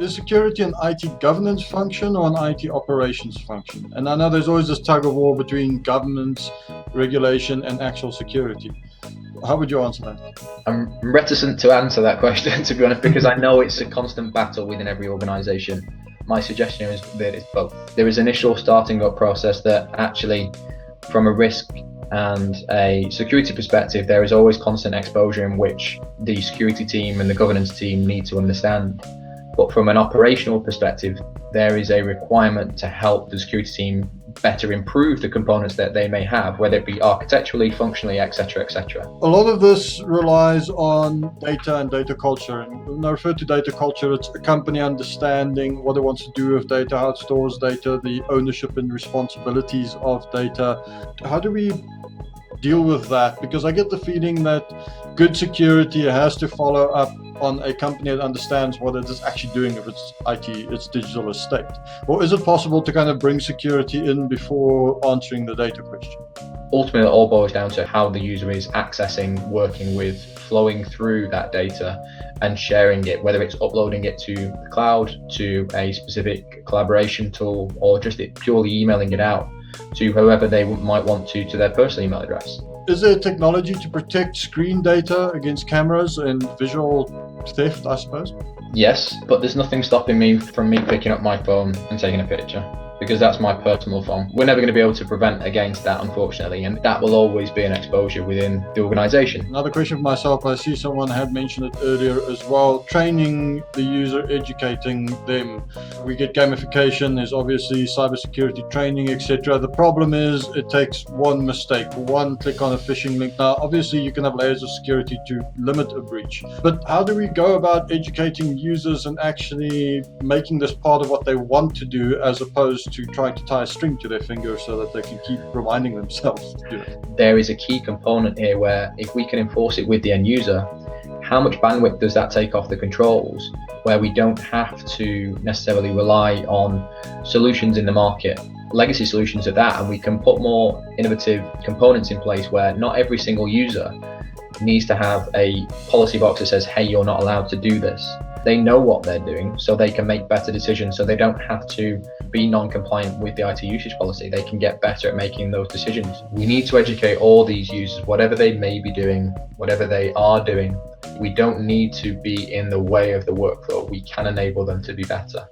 Is security an IT governance function or an IT operations function? And I know there's always this tug of war between governance, regulation, and actual security. How would you answer that? I'm reticent to answer that question, to be honest, because I know it's a constant battle within every organization. My suggestion is that it's both. There is an initial starting up process that actually, from a risk and a security perspective, there is always constant exposure in which the security team and the governance team need to understand. But from an operational perspective, there is a requirement to help the security team better improve the components that they may have, whether it be architecturally, functionally, etc., etc. A lot of this relies on data and data culture. And when I refer to data culture, it's a company understanding what it wants to do with data, how it stores data, the ownership and responsibilities of data. How do we deal with that? Because I get the feeling that good security has to follow up on a company that understands what it is actually doing with its IT, its digital estate. Or is it possible to kind of bring security in before answering the data question? Ultimately, it all boils down to how the user is accessing, working with, flowing through that data and sharing it, whether it's uploading it to the cloud, to a specific collaboration tool, or just it purely emailing it out to whoever they might want to their personal email address. Is there technology to protect screen data against cameras and visual theft, I suppose? Yes, but there's nothing stopping me from picking up my phone and taking a picture, because that's my personal phone. We're never going to be able to prevent against that, unfortunately, and that will always be an exposure within the organization. Another question for myself, I see someone had mentioned it earlier as well, training the user, educating them. We get gamification, there's obviously cybersecurity training, etc. The problem is it takes one mistake, one click on a phishing link. Now, obviously you can have layers of security to limit a breach, but how do we go about educating users and actually making this part of what they want to do, as opposed to trying to tie a string to their finger so that they can keep reminding themselves to do it? There is a key component here where if we can enforce it with the end user, how much bandwidth does that take off the controls, where we don't have to necessarily rely on solutions in the market, legacy solutions at that, and we can put more innovative components in place where not every single user needs to have a policy box that says, hey, you're not allowed to do this. They know what they're doing, so they can make better decisions, so they don't have to be non-compliant with the IT usage policy. They can get better at making those decisions. We need to educate all these users, whatever they may be doing, whatever they are doing. We don't need to be in the way of the workflow. We can enable them to be better.